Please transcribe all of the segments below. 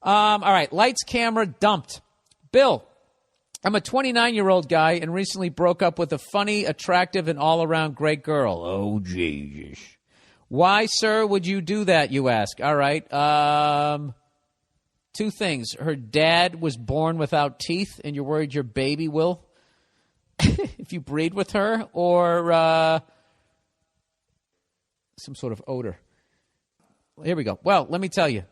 All right, lights, camera, dumped. Bill, I'm a 29-year-old guy and recently broke up with a funny, attractive, and all-around great girl. Oh, Jesus. Why, sir, would you do that, you ask? All right. Two things. Her dad was born without teeth, and you're worried your baby will if you breed with her, or some sort of odor. Here we go. Well, let me tell you.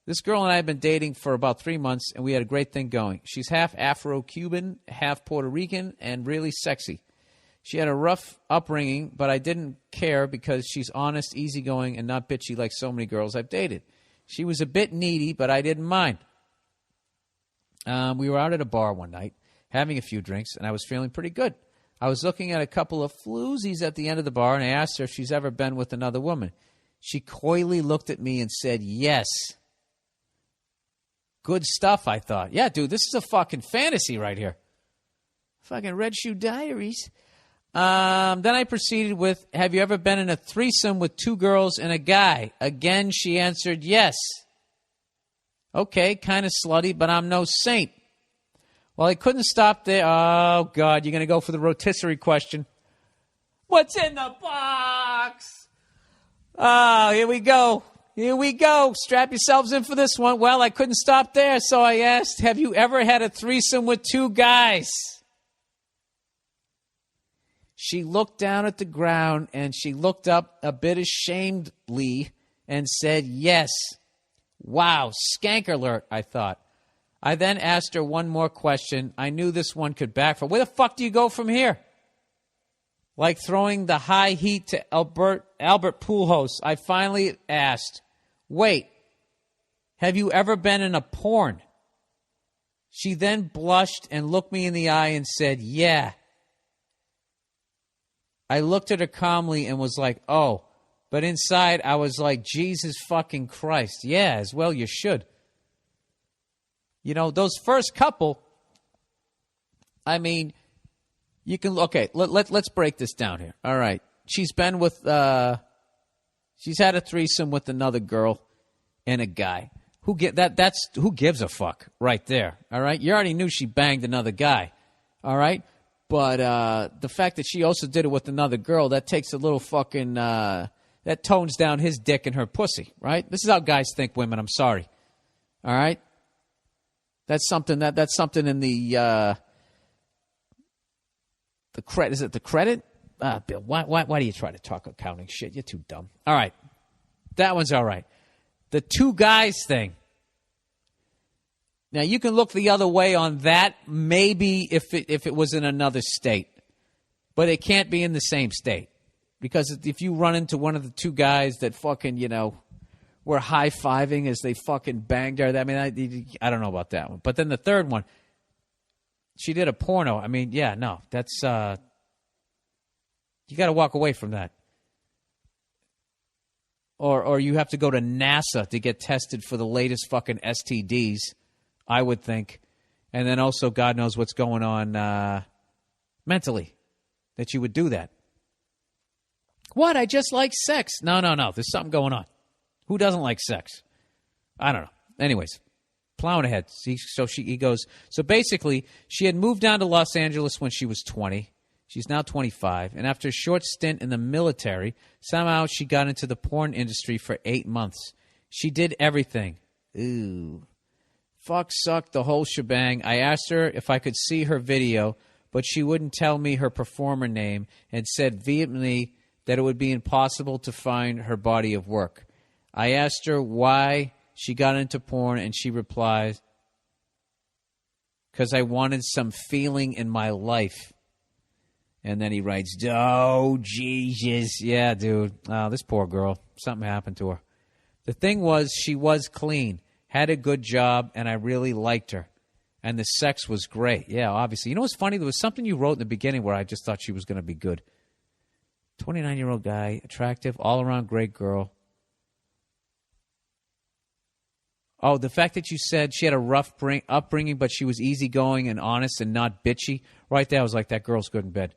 This girl and I have been dating for about 3 months, and we had a great thing going. She's half Afro-Cuban, half Puerto Rican, and really sexy. She had a rough upbringing, but I didn't care because she's honest, easygoing, and not bitchy like so many girls I've dated. She was a bit needy, but I didn't mind. We were out at a bar one night, having a few drinks, and I was feeling pretty good. I was looking at a couple of floozies at the end of the bar, and I asked her if she's ever been with another woman. She coyly looked at me and said, yes. Good stuff, I thought. Yeah, dude, this is a fucking fantasy right here. Fucking Red Shoe Diaries. Then I proceeded with, have you ever been in a threesome with 2 girls and a guy? Again, she answered yes. Okay, kind of slutty, but I'm no saint. Well, I couldn't stop there. Oh, God, you're going to go for the rotisserie question. What's in the box? Oh, here we go. Here we go. Strap yourselves in for this one. Well, I couldn't stop there, so I asked, have you ever had a threesome with 2 guys? She looked down at the ground, and she looked up a bit ashamedly and said, yes. Wow, skank alert, I thought. I then asked her one more question. I knew this one could backfire. Where the fuck do you go from here? Like throwing the high heat to Albert Pujols, I finally asked, wait, have you ever been in a porn? She then blushed and looked me in the eye and said, yeah. I looked at her calmly and was like, oh, but inside I was like, Jesus fucking Christ. Yeah, as well you should. You know, those first couple, I mean, you can, okay, let's break this down here. All right. She's been with, she's had a threesome with another girl and a guy. Who gives a fuck right there? All right. You already knew she banged another guy. All right. But the fact that she also did it with another girl, that takes a little fucking, that tones down his dick and her pussy, right? This is how guys think women. I'm sorry. All right. That's something in the credit. Is it the credit? Bill, why do you try to talk accounting shit? You're too dumb. All right. That one's all right. The 2 guys thing. Now, you can look the other way on that, maybe if it was in another state. But it can't be in the same state. Because if you run into one of the 2 guys that fucking, you know, were high-fiving as they fucking banged her, I mean, I don't know about that one. But then the third one, she did a porno. I mean, yeah, no, that's, you got to walk away from that. Or you have to go to NASA to get tested for the latest fucking STDs, I would think. And then also, God knows what's going on mentally, that you would do that. What? I just like sex. No. There's something going on. Who doesn't like sex? I don't know. Anyways, plowing ahead. He goes, so basically, she had moved down to Los Angeles when she was 20. She's now 25. And after a short stint in the military, somehow she got into the porn industry for 8 months. She did everything. Ooh. Fuck, suck, the whole shebang. I asked her if I could see her video, but she wouldn't tell me her performer name and said vehemently that it would be impossible to find her body of work. I asked her why she got into porn, and she replied, because I wanted some feeling in my life. And then he writes, oh, Jesus. Yeah, dude. Oh, this poor girl. Something happened to her. The thing was, she was clean, had a good job, and I really liked her. And the sex was great. Yeah, obviously. You know what's funny? There was something you wrote in the beginning where I just thought she was going to be good. 29-year-old guy, attractive, all-around great girl. Oh, the fact that you said she had a rough upbringing, but she was easygoing and honest and not bitchy. Right there, I was like, that girl's good in bed.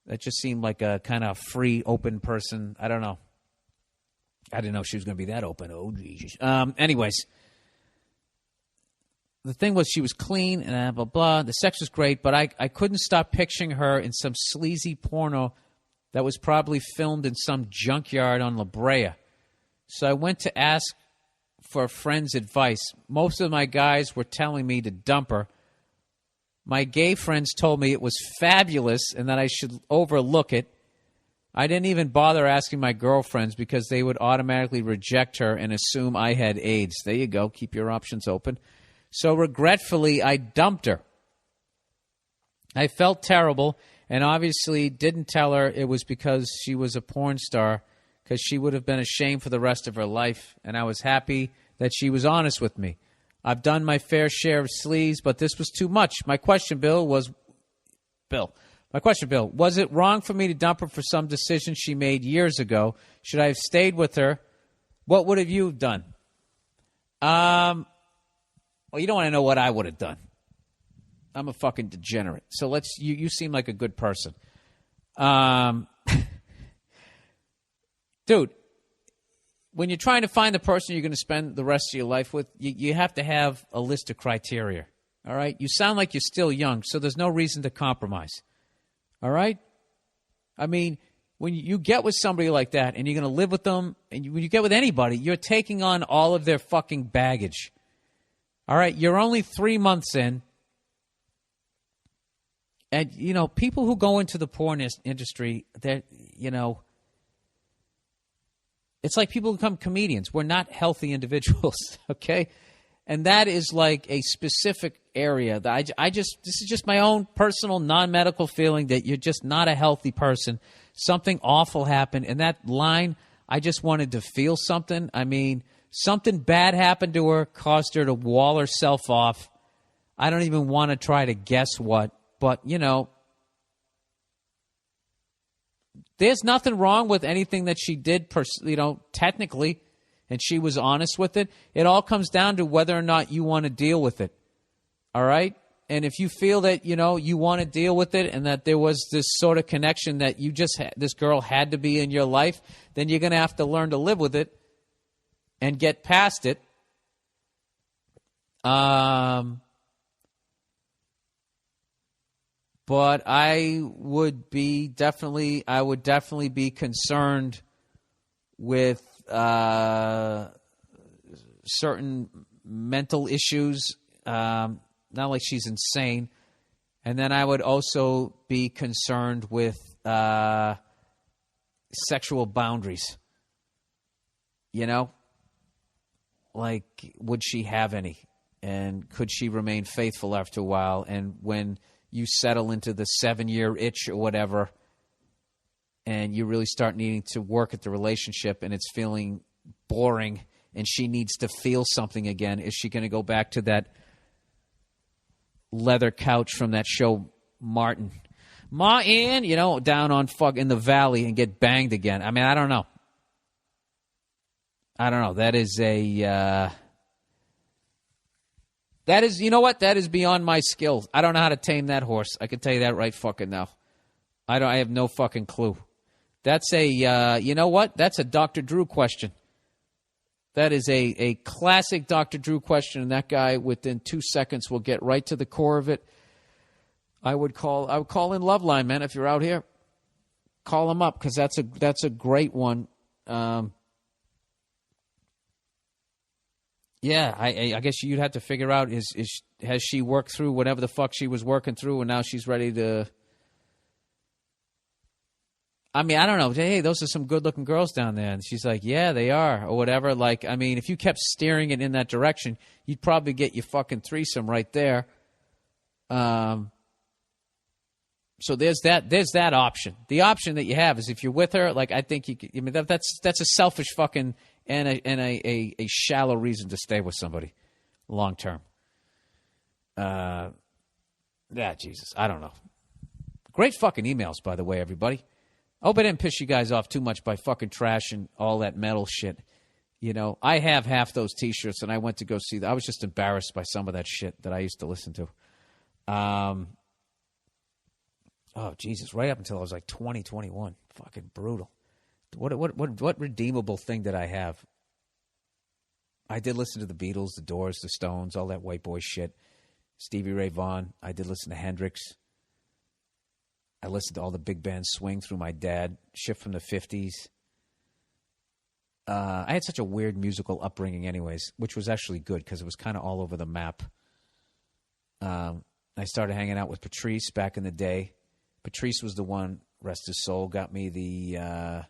That just seemed like a kind of free, open person. I don't know. I didn't know she was going to be that open. Oh, Jesus. Anyways, the thing was she was clean and blah, blah, blah. The sex was great, but I couldn't stop picturing her in some sleazy porno that was probably filmed in some junkyard on La Brea. So I went to ask for a friend's advice. Most of my guys were telling me to dump her. My gay friends told me it was fabulous and that I should overlook it. I didn't even bother asking my girlfriends because they would automatically reject her and assume I had AIDS. There you go. Keep your options open. So regretfully, I dumped her. I felt terrible and obviously didn't tell her it was because she was a porn star, because she would have been ashamed for the rest of her life, and I was happy that she was honest with me. I've done my fair share of sleaze, but this was too much. My question, Bill, was it wrong for me to dump her for some decision she made years ago? Should I have stayed with her? What would have you done? Well, you don't want to know what I would have done. I'm a fucking degenerate. So you seem like a good person. Dude, when you're trying to find the person you're going to spend the rest of your life with, you have to have a list of criteria. All right? You sound like you're still young, so there's no reason to compromise. All right? I mean, when you get with somebody like that and you're going to live with them, and when you get with anybody, you're taking on all of their fucking baggage. All right? You're only 3 months in. And, people who go into the porn industry, they're, it's like people who become comedians. We're not healthy individuals, okay? And that is like a specific area that this is just my own personal non-medical feeling that you're just not a healthy person. Something awful happened. And that line, I just wanted to feel something. I mean, something bad happened to her, caused her to wall herself off. I don't even want to try to guess what, but, there's nothing wrong with anything that she did, technically, and she was honest with it. It all comes down to whether or not you want to deal with it. All right? And if you feel that, you want to deal with it and that there was this sort of connection that this girl had to be in your life, then you're going to have to learn to live with it and get past it. But I would definitely be concerned with certain mental issues. Not like she's insane. And then I would also be concerned with sexual boundaries. Like, would she have any? And could she remain faithful after a while? And when you settle into the 7-year itch or whatever, and you really start needing to work at the relationship and it's feeling boring and she needs to feel something again, is she going to go back to that leather couch from that show, Martin, down on in the valley and get banged again? I mean, I don't know. That is That is beyond my skills. I don't know how to tame that horse. I can tell you that right fucking now. I have no fucking clue. That's that's a Dr. Drew question. That is a classic Dr. Drew question, and that guy within 2 seconds will get right to the core of it. I would call in Loveline, man, if you're out here. Call him up, because that's a great one. Yeah, I guess you'd have to figure out, has she worked through whatever the fuck she was working through and now she's ready to... I mean, I don't know. Hey, those are some good-looking girls down there. And she's like, yeah, they are, or whatever. Like, I mean, if you kept steering it in that direction, you'd probably get your fucking threesome right there. So there's that option. The option that you have is if you're with her, like, I think you could, I mean, that's a selfish fucking... And a shallow reason to stay with somebody long term. Jesus, I don't know. Great fucking emails, by the way, everybody. I hope I didn't piss you guys off too much by fucking trashing all that metal shit. I have half those T-shirts, and I went to go see that. I was just embarrassed by some of that shit that I used to listen to. Oh, Jesus, right up until I was like 20, 21. Fucking brutal. What redeemable thing did I have? I did listen to the Beatles, the Doors, the Stones, all that white boy shit. Stevie Ray Vaughan. I did listen to Hendrix. I listened to all the big band swing through my dad, shit from the 50s. I had such a weird musical upbringing anyways, which was actually good because it was kind of all over the map. I started hanging out with Patrice back in the day. Patrice was the one, rest his soul, got me the...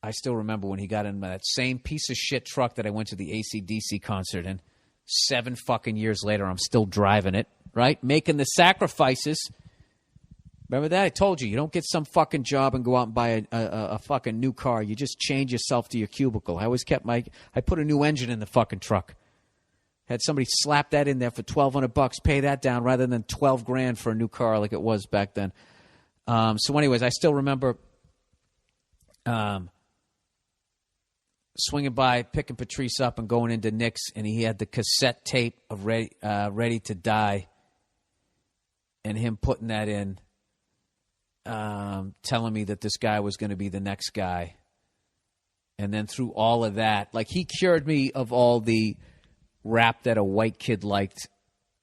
I still remember when he got in that same piece of shit truck that I went to the AC/DC concert in. 7 fucking years later, I'm still driving it, right? Making the sacrifices. Remember that? I told you, you don't get some fucking job and go out and buy a fucking new car. You just change yourself to your cubicle. I always kept I put a new engine in the fucking truck. Had somebody slap that in there for $1,200, pay that down rather than $12,000 for a new car like it was back then. So anyways, I still remember swinging by, picking Patrice up and going into Nick's, and he had the cassette tape of Ready to Die, and him putting that in, telling me that this guy was going to be the next guy. And then through all of that, like, he cured me of all the rap that a white kid liked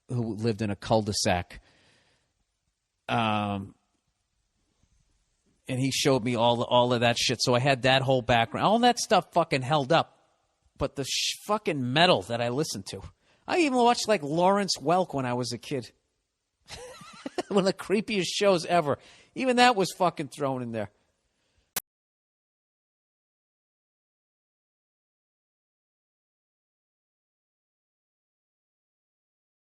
who lived in a cul-de-sac. And he showed me all of that shit. So I had that whole background. All that stuff fucking held up. But the fucking metal that I listened to. I even watched, like, Lawrence Welk when I was a kid. One of the creepiest shows ever. Even that was fucking thrown in there.